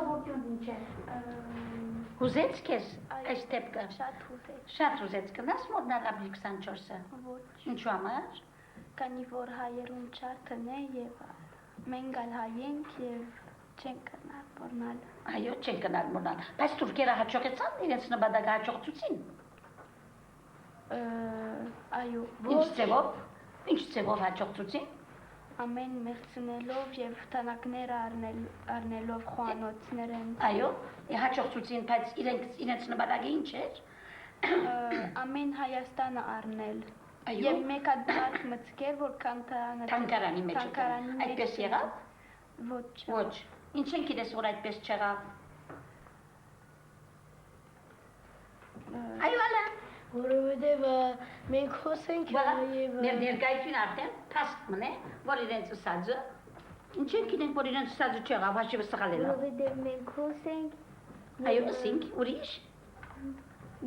սովորություն ինչ է։ Հուզեց քեզ այս դեպքը։ Շատ հուզեց։ Շատ հուզեց կնաս մոտնալ ապրիլ 24-ը։ Ոչ։ Ինչու համար։ Քանի որ հայերուն չարթն է եւ մենք ալ հայենք եւ չենք կնալ մորնալ։ Այո, չեն կնալ մոտնալ։ Բայց թուրքերը հաջողեցան իրենց նպատակը հաջողեցին։ Այո, Ինչ ձևով հաջողեցին։ Ամեն մեղցնելով եւ տանակներ առնելով խոհանոցներեն։ Այո, հաջողեցին, բայց իրենց նպատակը ինչ էր։ Ամեն Հայաստանը առնել։ Այո։ Եվ մեկ հատ մտքեր, որ թանկարանի մեջ այդպես եղավ։ Ոչ։ Ինչ են գիտես, որ այդպես չեղավ։ Այո, ալա։ Որովհետև մենք խոսենք եւ ներկայություն արդեն փաստ մնե, որ իրենց ուսածը ինչ են գիտենք, որ իրենց ուսածը չեղավ, հաշիվը սխալել է։ Որովհետև մենք խոսենք։ Այո, ասենք, ուրիշ։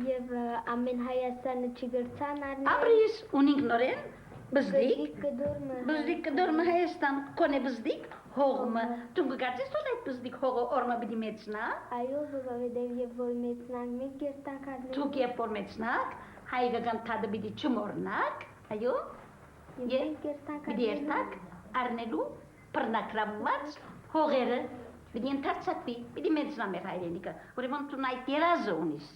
Եվ ամեն Հայաստանը չգրցան առնել։ Ապրիս ունինք նորեն, բզդիկ կդորմը Հայաստան, կոնե բզդիկ, հողմը, դու կգարցես որ այդ բզդիկ հողը օրմը պիտի մեծնա։ Այո, որովհետև երբ որ մեծնանք, մենք գերտանք առնել։ Դուք երբ որ մեծնաք, հայկական թադը պիտի չմոռնաք, այո, Մենք գերտանք պիտի երթաք առնելու բռնակրամված հողերը, պիտի ընդարձակվի, պիտի մեծնա մեր հայրենիքը, ուրեմն դու այդ երազը ունիս,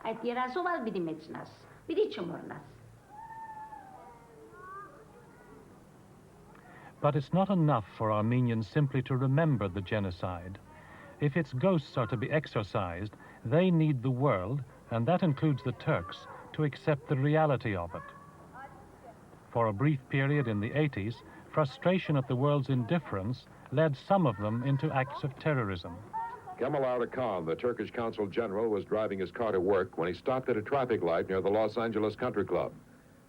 այդ երազով ալ պիտի մեծնաս, պիտի չմոռնաս։ But it's not enough for Armenians simply to remember the genocide. If its ghosts are to be exorcised, they need the world, and that includes the Turks, to accept the reality of it. For a brief period in the 80s, frustration at the world's indifference led some of them into acts of terrorism. Kemal Khan, the Turkish consul general, was driving his car to work when he stopped at a traffic light near the Los Angeles Country Club.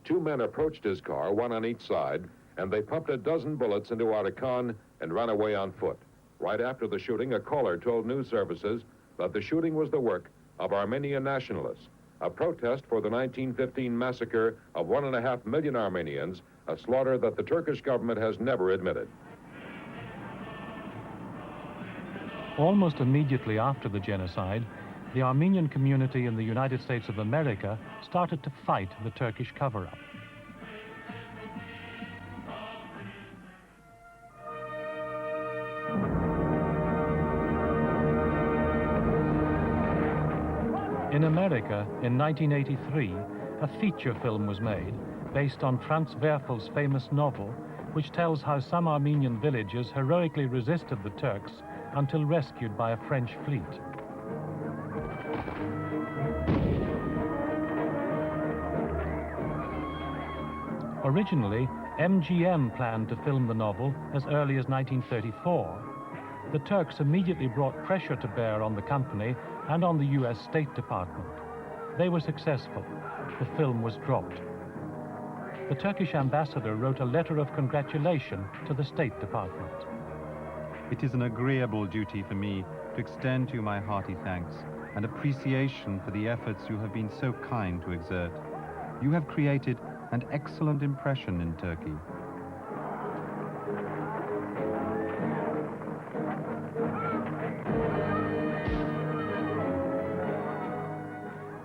Two men approached his car, one on each side, and they pumped a dozen bullets into Khan and ran away on foot. Right after the shooting, a caller told news services that the shooting was the work of Armenian nationalists, a protest for the 1915 massacre of 1.5 million Armenians, a slaughter that the Turkish government has never admitted. Almost immediately after the genocide, the Armenian community in the United States of America started to fight the Turkish cover-up. In America, in 1983, a feature film was made based on Franz Werfel's famous novel, which tells how some Armenian villagers heroically resisted the Turks until rescued by a French fleet. Originally, MGM planned to film the novel as early as 1934. The Turks immediately brought pressure to bear on the company and on the US State Department. They were successful. The film was dropped. The Turkish ambassador wrote a letter of congratulation to the State Department. It is an agreeable duty for me to extend to you my hearty thanks and appreciation for the efforts you have been so kind to exert. You have created an excellent impression in Turkey.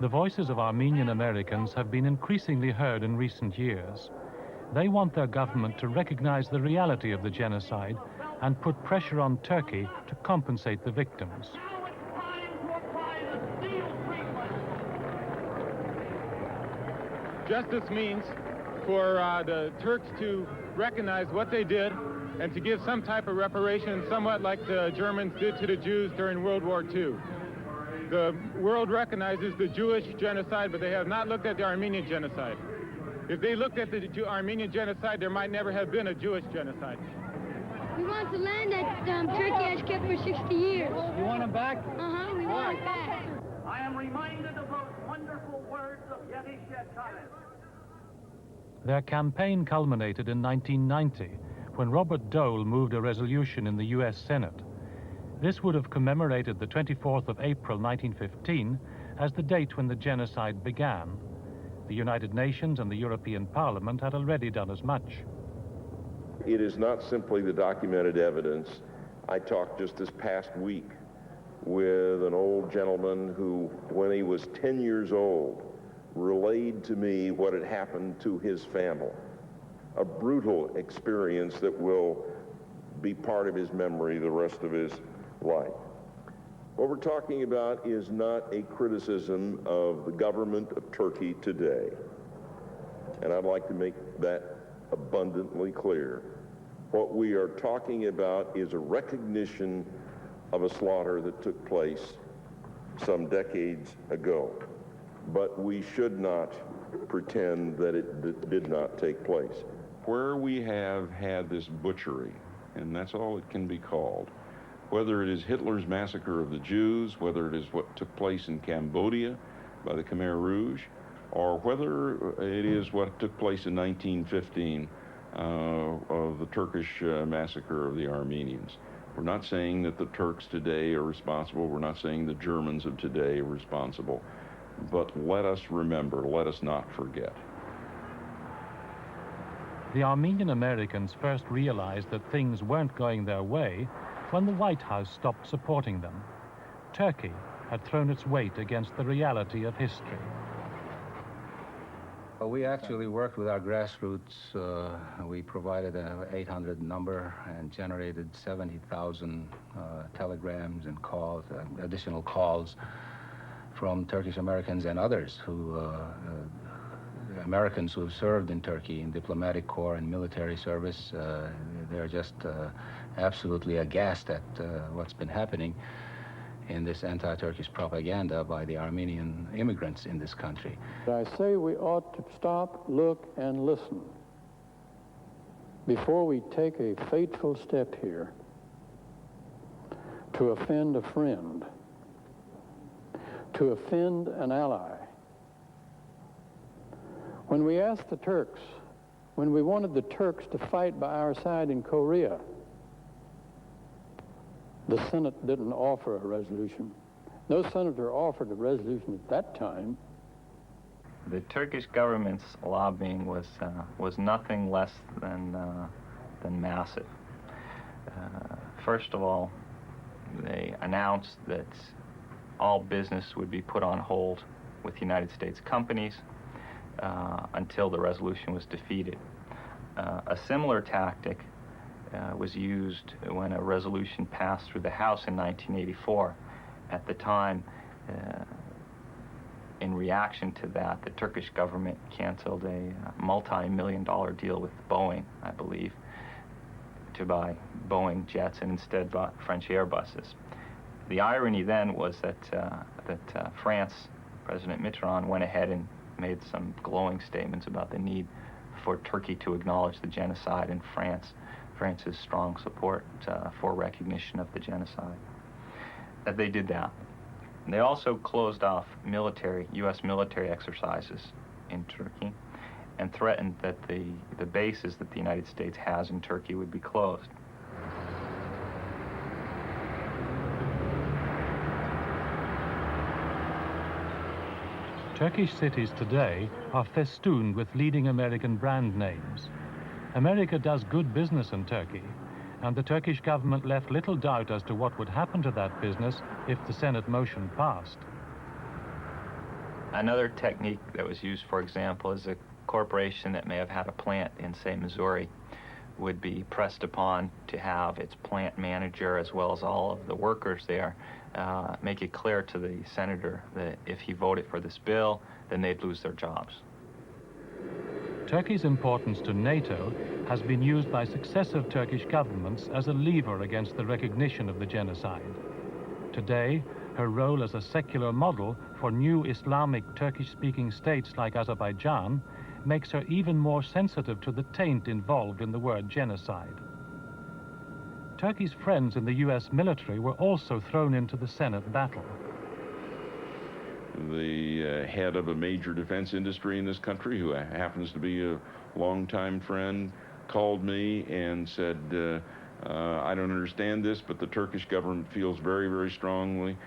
The voices of Armenian Americans have been increasingly heard in recent years. They want their government to recognize the reality of the genocide and put pressure on Turkey to compensate the victims. Justice means for the Turks to recognize what they did and to give some type of reparation, somewhat like the Germans did to the Jews during World War II. The world recognizes the Jewish genocide, but they have not looked at the Armenian genocide. If they looked at the Armenian genocide, there might never have been a Jewish genocide. We want the land that Turkey has kept for 60 years. You want them back? Uh-huh, we want it back. I am reminded of those wonderful words of Yeti Shekharev. Their campaign culminated in 1990, when Robert Dole moved a resolution in the US Senate. This would have commemorated the 24th of April 1915 as the date when the genocide began. The United Nations and the European Parliament had already done as much. It is not simply the documented evidence. I talked just this past week with an old gentleman who, when he was 10 years old, relayed to me what had happened to his family. A brutal experience that will be part of his memory the rest of his life. What we're talking about is not a criticism of the government of Turkey today. And I'd like to make that abundantly clear. What we are talking about is a recognition of a slaughter that took place some decades ago. But we should not pretend that it did not take place. Where we have had this butchery, and that's all it can be called, whether it is Hitler's massacre of the Jews, whether it is what took place in Cambodia by the Khmer Rouge, or whether it is what took place in 1915 of the Turkish massacre of the Armenians. We're not saying that the Turks today are responsible. We're not saying the Germans of today are responsible. But let us remember, let us not forget. The Armenian Americans first realized that things weren't going their way when the White House stopped supporting them. Turkey had thrown its weight against the reality of history. Well, we actually worked with our grassroots. We provided an 800 number and generated 70,000 telegrams and calls, additional calls from Turkish Americans and others who, Americans who have served in Turkey in diplomatic corps and military service. They're just absolutely aghast at what's been happening in this anti-Turkish propaganda by the Armenian immigrants in this country. I say we ought to stop, look, and listen before we take a fateful step here to offend a friend, to offend an ally. When we asked the Turks, when we wanted the Turks to fight by our side in Korea, the Senate didn't offer a resolution. No senator offered a resolution at that time. The Turkish government's lobbying was nothing less than massive. First of all, they announced that all business would be put on hold with United States companies until the resolution was defeated. A similar tactic was used when a resolution passed through the House in 1984. At the time, in reaction to that, the Turkish government canceled a multi-million-dollar deal with Boeing, I believe, to buy Boeing jets and instead bought French Airbuses. The irony then was that France, President Mitterrand, went ahead and made some glowing statements about the need for Turkey to acknowledge the genocide, and France's strong support for recognition of the genocide. They did that. They also closed off U.S. military exercises in Turkey and threatened that the bases that the United States has in Turkey would be closed. Turkish cities today are festooned with leading American brand names. America does good business in Turkey, and the Turkish government left little doubt as to what would happen to that business if the Senate motion passed. Another technique that was used, for example, is a corporation that may have had a plant in, say, Missouri would be pressed upon to have its plant manager as well as all of the workers there make it clear to the senator that if he voted for this bill, then they'd lose their jobs. Turkey's importance to NATO has been used by successive Turkish governments as a lever against the recognition of the genocide. Today, her role as a secular model for new Islamic Turkish-speaking states like Azerbaijan makes her even more sensitive to the taint involved in the word genocide. Turkey's friends in the U.S. military were also thrown into the Senate battle. The head of a major defense industry in this country, who happens to be a longtime friend, called me and said, I don't understand this, but the Turkish government feels very, very strongly.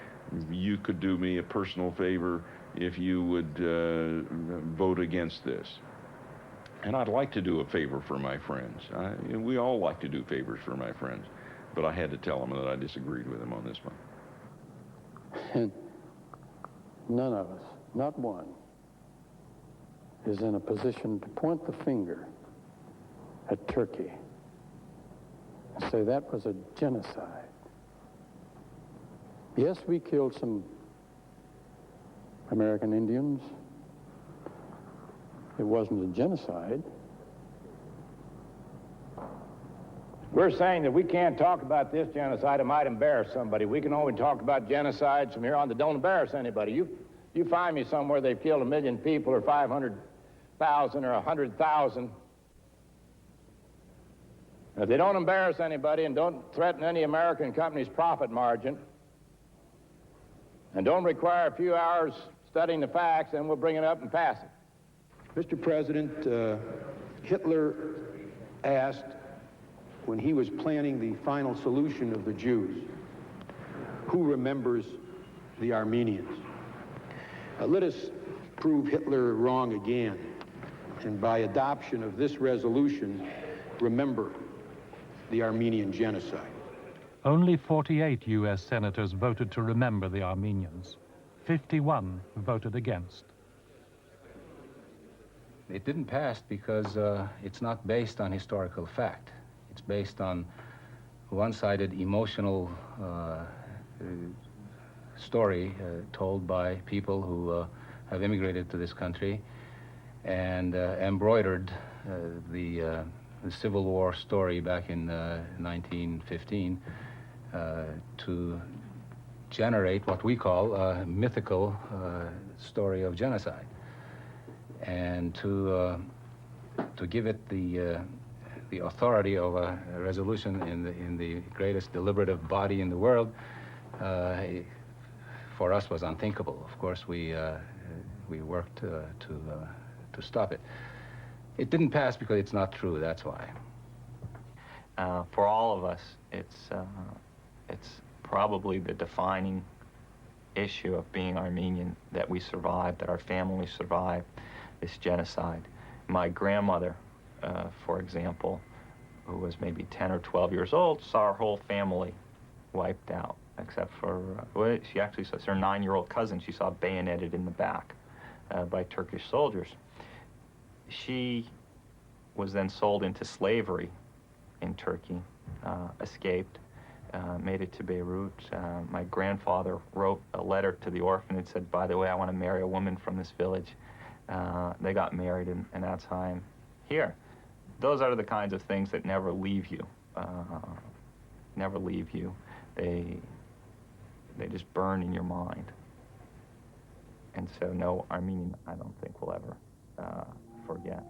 You could do me a personal favor if you would vote against this. And I'd like to do a favor for my friends. We all like to do favors for my friends. But I had to tell them that I disagreed with them on this one. And none of us, not one, is in a position to point the finger at Turkey and say that was a genocide. Yes, we killed some American Indians. It wasn't a genocide. We're saying that we can't talk about this genocide. It might embarrass somebody. We can only talk about genocides from here on that don't embarrass anybody. You find me somewhere they've killed 1 million people or 500,000 or 100,000. If they don't embarrass anybody and don't threaten any American company's profit margin and don't require a few hours studying the facts, then we'll bring it up and pass it. Mr. President, Hitler asked, when he was planning the final solution of the Jews, who remembers the Armenians? Let us prove Hitler wrong again, and by adoption of this resolution, remember the Armenian Genocide. Only 48 U.S. senators voted to remember the Armenians. 51 voted against. It didn't pass because it's not based on historical fact. It's based on one-sided emotional story told by people who have immigrated to this country and embroidered the Civil War story back in 1915 to generate what we call a mythical story of genocide, and to give it the authority of a resolution in the greatest deliberative body in the world, for us was unthinkable. Of course, we worked to stop it. It didn't pass because it's not true. That's why. For all of us, it's probably the defining issue of being Armenian, that we survived, that our family survived this genocide. My grandmother, for example, who was maybe 10 or 12 years old, saw her whole family wiped out, except for, well, she actually saw her 9-year-old cousin she saw bayoneted in the back by Turkish soldiers. She was then sold into slavery in Turkey, escaped, made it to Beirut. My grandfather wrote a letter to the orphanage, said, by the way, I want to marry a woman from this village. They got married, and that's how I'm here. Those are the kinds of things that never leave you. Never leave you. They just burn in your mind. And so no Armenian, I don't think, will ever forget.